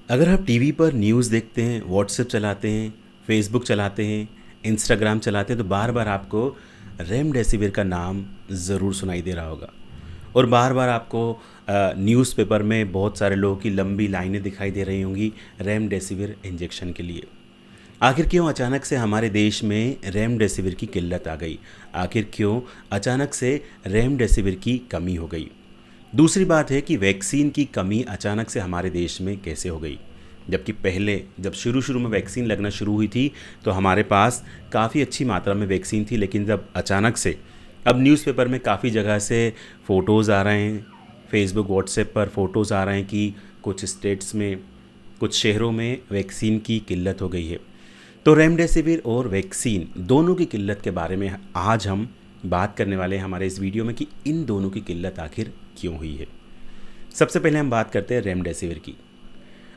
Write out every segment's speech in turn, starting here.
अगर आप टीवी पर न्यूज़ देखते हैं, व्हाट्सएप चलाते हैं, फेसबुक चलाते हैं, इंस्टाग्राम चलाते हैं तो बार बार आपको रेमडेसिविर का नाम ज़रूर सुनाई दे रहा होगा। और बार बार आपको न्यूज़पेपर में बहुत सारे लोगों की लंबी लाइनें दिखाई दे रही होंगी रेमडेसिविर इंजेक्शन के लिए। आखिर क्यों अचानक से हमारे देश में रेमडेसिविर की किल्लत आ गई? आखिर क्यों अचानक से रेमडेसिविर की कमी हो गई? दूसरी बात है कि वैक्सीन की कमी अचानक से हमारे देश में कैसे हो गई? जबकि पहले जब शुरू शुरू में वैक्सीन लगना शुरू हुई थी तो हमारे पास काफ़ी अच्छी मात्रा में वैक्सीन थी, लेकिन जब अचानक से अब न्यूज़पेपर में काफ़ी जगह से फ़ोटोज़ आ रहे हैं, फेसबुक व्हाट्सएप पर फ़ोटोज़ आ रहे हैं कि कुछ स्टेट्स में, कुछ शहरों में वैक्सीन की किल्लत हो गई है। तो रेमडेसिविर और वैक्सीन दोनों की किल्लत के बारे में आज हम बात करने वाले हैं हमारे इस वीडियो में कि इन दोनों की किल्लत आखिर क्यों हुई है। सबसे पहले हम बात करते हैं रेमडेसिविर की।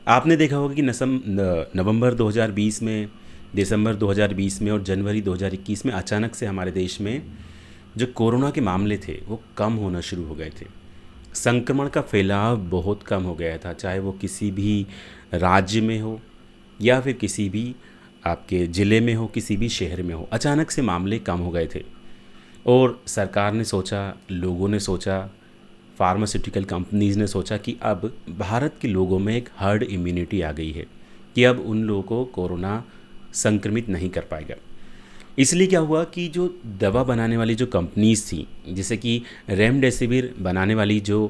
आपने देखा होगा कि नवंबर 2020 में, दिसंबर 2020 में और जनवरी 2021 में अचानक से हमारे देश में जो कोरोना के मामले थे वो कम होना शुरू हो गए थे। संक्रमण का फैलाव बहुत कम हो गया था, चाहे वो किसी भी राज्य में हो या फिर किसी भी आपके ज़िले में हो, किसी भी शहर में हो। अचानक से मामले कम हो गए थे और सरकार ने सोचा, लोगों ने सोचा, फार्मास्यूटिकल कंपनीज़ ने सोचा कि अब भारत के लोगों में एक हर्ड इम्यूनिटी आ गई है कि अब उन लोगों को कोरोना संक्रमित नहीं कर पाएगा। इसलिए क्या हुआ कि जो दवा बनाने वाली जो कंपनीज़ थी, जैसे कि रेमडेसिविर बनाने वाली जो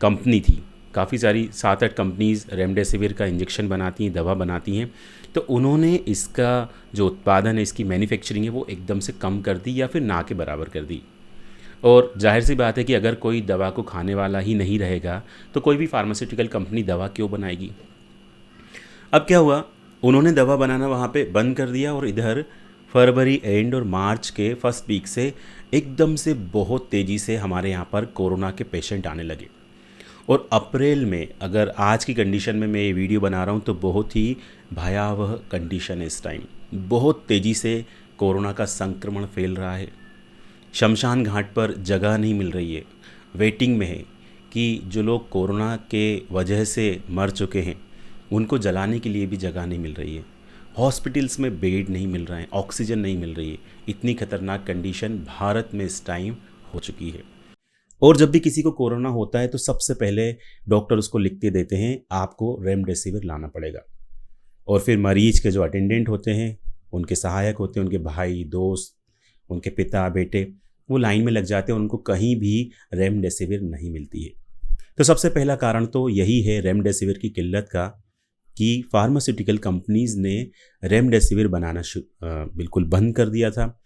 कंपनी थी, काफ़ी सारी 7-8 कंपनीज़ रेमडेसिविर का इंजेक्शन बनाती हैं, दवा बनाती हैं, तो उन्होंने इसका जो उत्पादन है, इसकी मैन्युफैक्चरिंग है, वो एकदम से कम कर दी या फिर ना के बराबर कर दी। और जाहिर सी बात है कि अगर कोई दवा को खाने वाला ही नहीं रहेगा तो कोई भी फार्मास्यूटिकल कंपनी दवा क्यों बनाएगी। अब क्या हुआ, उन्होंने दवा बनाना वहाँ पे बंद कर दिया और इधर फरवरी एंड और मार्च के फर्स्ट वीक से एकदम से बहुत तेज़ी से हमारे यहाँ पर कोरोना के पेशेंट आने लगे। और अप्रैल में, अगर आज की कंडीशन में मैं ये वीडियो बना रहा हूँ तो बहुत ही भयावह कंडीशन है इस टाइम। बहुत तेज़ी से कोरोना का संक्रमण फैल रहा है। शमशान घाट पर जगह नहीं मिल रही है, वेटिंग में है कि जो लोग कोरोना के वजह से मर चुके हैं उनको जलाने के लिए भी जगह नहीं मिल रही है। हॉस्पिटल्स में बेड नहीं मिल रहे हैं, ऑक्सीजन नहीं मिल रही है। इतनी खतरनाक कंडीशन भारत में इस टाइम हो चुकी है। और जब भी किसी को कोरोना होता है तो सबसे पहले डॉक्टर उसको लिख के देते हैं, आपको रेमडेसिविर लाना पड़ेगा। और फिर मरीज के जो अटेंडेंट होते हैं, उनके सहायक होते हैं, उनके भाई, दोस्त, उनके पिता, बेटे, वो लाइन में लग जाते हैं, उनको कहीं भी रेमडेसिविर नहीं मिलती है। तो सबसे पहला कारण तो यही है रेमडेसिविर की किल्लत का कि फार्मास्यूटिकल कंपनीज़ ने रेमडेसिविर बनाना बिल्कुल बंद कर दिया था।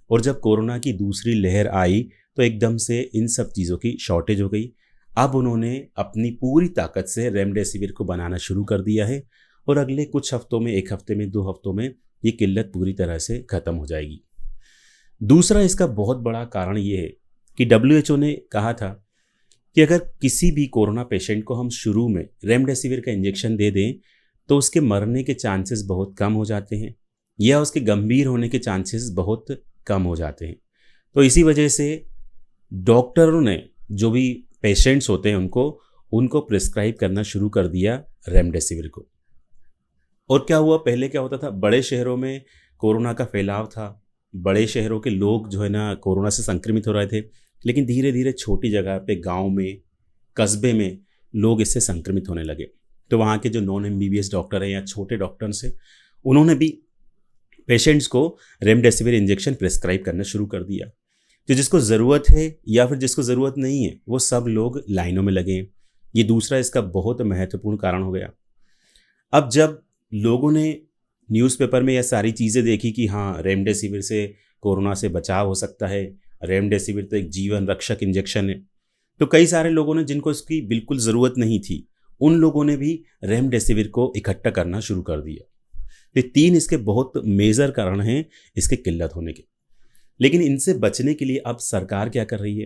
और जब कोरोना की दूसरी लहर आई तो एकदम से इन सब चीज़ों की शॉर्टेज हो गई। अब उन्होंने अपनी पूरी ताकत से रेमडेसिविर को बनाना शुरू कर दिया है और अगले कुछ हफ्तों में, 1 हफ्ते में, 2 हफ्तों में ये किल्लत पूरी तरह से ख़त्म हो जाएगी। दूसरा इसका बहुत बड़ा कारण ये है कि डब्ल्यूएचओ ने कहा था कि अगर किसी भी कोरोना पेशेंट को हम शुरू में रेमडेसिविर का इंजेक्शन दे दें तो उसके मरने के चांसेस बहुत कम हो जाते हैं या उसके गंभीर होने के चांसेस बहुत कम हो जाते हैं। तो इसी वजह से डॉक्टरों ने जो भी पेशेंट्स होते हैं उनको उनको प्रिस्क्राइब करना शुरू कर दिया रेमडेसिविर को। और क्या हुआ, पहले क्या होता था, बड़े शहरों में कोरोना का फैलाव था, बड़े शहरों के लोग जो है ना कोरोना से संक्रमित हो रहे थे, लेकिन धीरे धीरे छोटी जगह पे, गांव में, कस्बे में लोग इससे संक्रमित होने लगे। तो वहाँ के जो नॉन एमबीबीएस डॉक्टर हैं या छोटे डॉक्टर्स हैं, उन्होंने भी पेशेंट्स को रेमडेसिविर इंजेक्शन प्रिस्क्राइब करना शुरू कर दिया। तो जिसको ज़रूरत है या फिर जिसको ज़रूरत नहीं है वो सब लोग लाइनों में लगे। ये दूसरा इसका बहुत महत्वपूर्ण कारण हो गया। अब जब लोगों ने न्यूज़पेपर में यह सारी चीज़ें देखी कि हाँ, रेमडेसिविर से कोरोना से बचाव हो सकता है, रेमडेसिविर तो एक जीवन रक्षक इंजेक्शन है, तो कई सारे लोगों ने, जिनको इसकी बिल्कुल ज़रूरत नहीं थी, उन लोगों ने भी रेमडेसिविर को इकट्ठा करना शुरू कर दिया। ये 3 इसके बहुत मेजर कारण हैं इसके किल्लत होने के। लेकिन इनसे बचने के लिए अब सरकार क्या कर रही है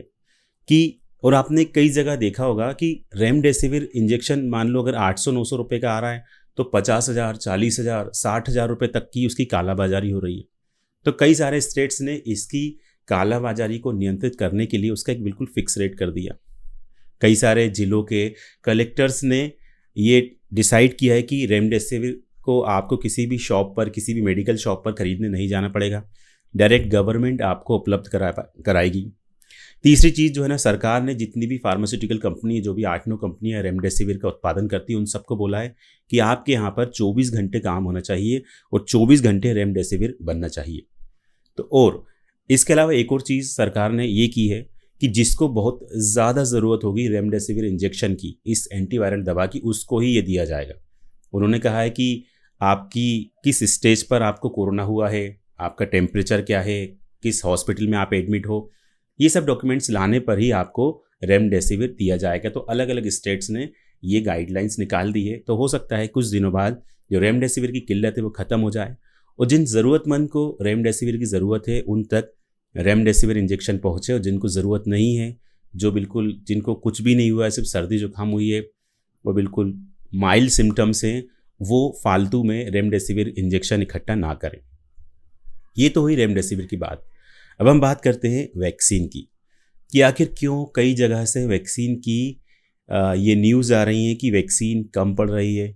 कि, और आपने कई जगह देखा होगा कि रेमडेसिविर इंजेक्शन मान लो अगर 800-900 रुपये का आ रहा है तो 50,000, 40,000, 60,000 रुपये तक की उसकी कालाबाजारी हो रही है। तो कई सारे स्टेट्स ने इसकी कालाबाजारी को नियंत्रित करने के लिए उसका एक बिल्कुल फिक्स रेट कर दिया। कई सारे जिलों के कलेक्टर्स ने ये डिसाइड किया है कि रेमडेसिविर को आपको किसी भी शॉप पर, किसी भी मेडिकल शॉप पर खरीदने नहीं जाना पड़ेगा, डायरेक्ट गवर्नमेंट आपको उपलब्ध कराएगी। तीसरी चीज़ जो है ना, सरकार ने जितनी भी फार्मास्यूटिकल कंपनी है, जो भी 8-9 कंपनियां रेमडेसिविर का उत्पादन करती है, उन सबको बोला है कि आपके यहाँ पर 24 घंटे काम होना चाहिए और 24 घंटे रेमडेसिविर बनना चाहिए। तो और इसके अलावा एक और चीज़ सरकार ने ये की है कि जिसको बहुत ज़्यादा ज़रूरत होगी रेमडेसिविर इंजेक्शन की, इस एंटीवायरल दवा की, उसको ही ये दिया जाएगा। उन्होंने कहा है कि आपकी किस स्टेज पर आपको कोरोना हुआ है, आपका टेम्परेचर क्या है, किस हॉस्पिटल में आप एडमिट हो, ये सब डॉक्यूमेंट्स लाने पर ही आपको रेमडेसिविर दिया जाएगा। तो अलग अलग स्टेट्स ने ये गाइडलाइंस निकाल दी है। तो हो सकता है कुछ दिनों बाद जो रेमडेसिविर की किल्लत है वो ख़त्म हो जाए और जिन ज़रूरतमंद को रेमडेसिविर की ज़रूरत है उन तक रेमडेसिविर इंजेक्शन पहुँचे, और जिनको ज़रूरत नहीं है, जिनको कुछ भी नहीं हुआ है, सिर्फ सर्दी जुकाम हुई है, वो बिल्कुल माइल्ड सिम्टम्स हैं, वो फालतू में रेमडेसिविर इंजेक्शन इकट्ठा ना करें। ये तो हुई रेमडेसिविर की बात। अब हम बात करते हैं वैक्सीन की, कि आखिर क्यों कई जगह से वैक्सीन की ये न्यूज़ आ रही है कि वैक्सीन कम पड़ रही है।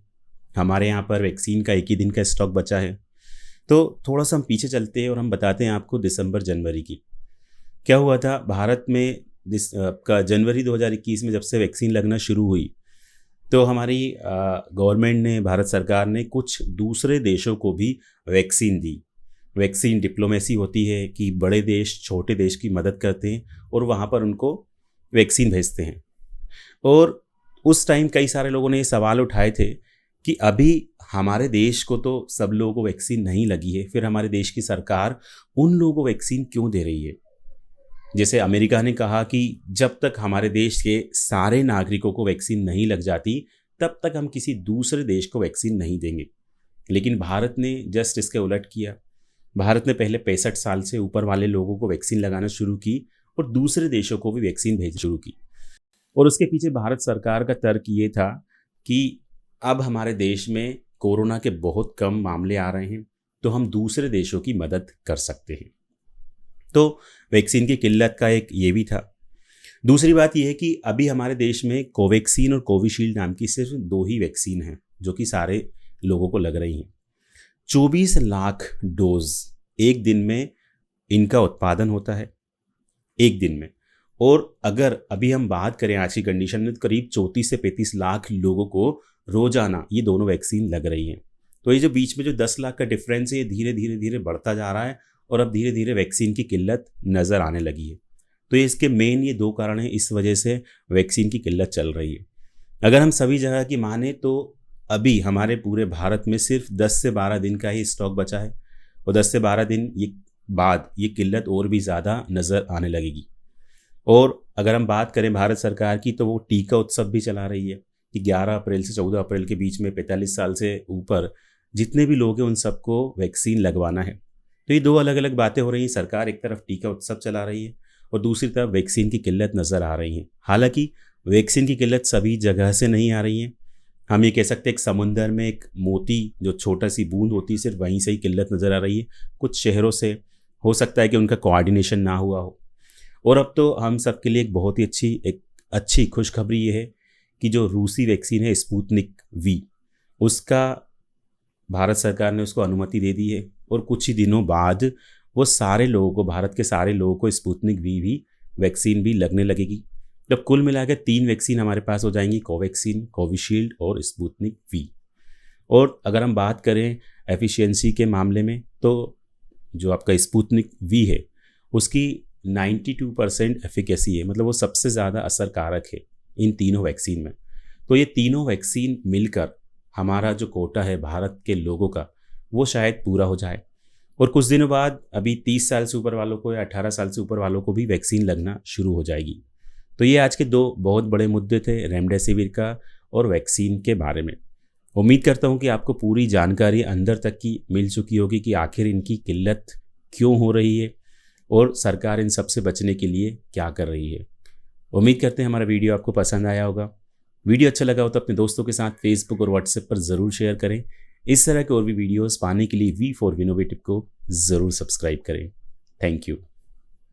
हमारे यहाँ पर वैक्सीन का एक ही दिन का स्टॉक बचा है। तो थोड़ा सा हम पीछे चलते हैं और हम बताते हैं आपको दिसंबर जनवरी की क्या हुआ था भारत में। जनवरी 2021 में जब से वैक्सीन लगना शुरू हुई, तो हमारी गवर्नमेंट ने, भारत सरकार ने कुछ दूसरे देशों को भी वैक्सीन दी। वैक्सीन डिप्लोमेसी होती है कि बड़े देश छोटे देश की मदद करते हैं और वहाँ पर उनको वैक्सीन भेजते हैं। और उस टाइम कई सारे लोगों ने ये सवाल उठाए थे कि अभी हमारे देश को तो सब लोगों को वैक्सीन नहीं लगी है, फिर हमारे देश की सरकार उन लोगों को वैक्सीन क्यों दे रही है। जैसे अमेरिका ने कहा कि जब तक हमारे देश के सारे नागरिकों को वैक्सीन नहीं लग जाती तब तक हम किसी दूसरे देश को वैक्सीन नहीं देंगे। लेकिन भारत ने जस्ट इसके उलट किया। भारत ने पहले 65 साल से ऊपर वाले लोगों को वैक्सीन लगाना शुरू की और दूसरे देशों को भी वैक्सीन भेजना शुरू की। और उसके पीछे भारत सरकार का तर्क ये था कि अब हमारे देश में कोरोना के बहुत कम मामले आ रहे हैं, तो हम दूसरे देशों की मदद कर सकते हैं। तो वैक्सीन की किल्लत का एक ये भी था। दूसरी बात यह है कि अभी हमारे देश में कोवैक्सीन और कोविशील्ड नाम की सिर्फ 2 ही वैक्सीन हैं जो कि सारे लोगों को लग रही हैं। 24 लाख डोज एक दिन में इनका उत्पादन होता है, एक दिन में। और अगर अभी हम बात करें आज की कंडीशन में, तो करीब 34 से 35 लाख लोगों को रोजाना ये दोनों वैक्सीन लग रही हैं। तो ये जो बीच में जो 10 लाख का डिफरेंस है, ये धीरे धीरे धीरे बढ़ता जा रहा है और अब धीरे धीरे वैक्सीन की किल्लत नज़र आने लगी है। तो इसके मेन ये 2 कारण हैं, इस वजह से वैक्सीन की किल्लत चल रही है। अगर हम सभी जगह की माने तो अभी हमारे पूरे भारत में सिर्फ 10 से 12 दिन का ही स्टॉक बचा है और 10 से 12 दिन बाद ये किल्लत और भी ज़्यादा नज़र आने लगेगी। और अगर हम बात करें भारत सरकार की, तो वो टीका उत्सव भी चला रही है कि 11 अप्रैल से 14 अप्रैल के बीच में 45 साल से ऊपर जितने भी लोग हैं उन सबको वैक्सीन लगवाना है। तो ये 2 अलग अलग बातें हो रही हैं। सरकार एक तरफ टीका उत्सव चला रही है और दूसरी तरफ वैक्सीन की किल्लत नज़र आ रही है। हालांकि वैक्सीन की किल्लत सभी जगह से नहीं आ रही है। हम ये कह सकते हैं एक समुंदर में एक मोती जो छोटा सी बूंद होती है, सिर्फ वहीं से ही किल्लत नज़र आ रही है। कुछ शहरों से हो सकता है कि उनका कोऑर्डिनेशन ना हुआ हो। और अब तो हम सब के लिए एक बहुत ही अच्छी खुशखबरी ये है कि जो रूसी वैक्सीन है स्पुतनिक वी, उसका भारत सरकार ने उसको अनुमति दे दी है और कुछ ही दिनों बाद वो सारे लोगों को, भारत के सारे लोगों को स्पुतनिक वी भी वैक्सीन भी लगने लगेगी। जब कुल मिलाकर 3 वैक्सीन हमारे पास हो जाएंगी, कोवैक्सीन, कोविशील्ड और स्पुतनिक वी। और अगर हम बात करें एफिशिएंसी के मामले में, तो जो आपका स्पुतनिक वी है उसकी 92% एफिकेसी है, मतलब वो सबसे ज़्यादा असरकारक है इन तीनों वैक्सीन में। तो ये तीनों वैक्सीन मिलकर हमारा जो कोटा है भारत के लोगों का, वो शायद पूरा हो जाए। और कुछ दिनों बाद अभी 30 साल से ऊपर वालों को या 18 साल से ऊपर वालों को भी वैक्सीन लगना शुरू हो जाएगी। तो ये आज के 2 बहुत बड़े मुद्दे थे, रेमडेसिविर का और वैक्सीन के बारे में। उम्मीद करता हूँ कि आपको पूरी जानकारी अंदर तक की मिल चुकी होगी कि आखिर इनकी किल्लत क्यों हो रही है और सरकार इन सब से बचने के लिए क्या कर रही है। उम्मीद करते हैं हमारा वीडियो आपको पसंद आया होगा। वीडियो अच्छा लगा हो तो अपने दोस्तों के साथ फेसबुक और व्हाट्सएप पर ज़रूर शेयर करें। इस तरह के और भी वीडियोस पाने के लिए V4 विनोवेटिव को ज़रूर सब्सक्राइब करें। Thank you.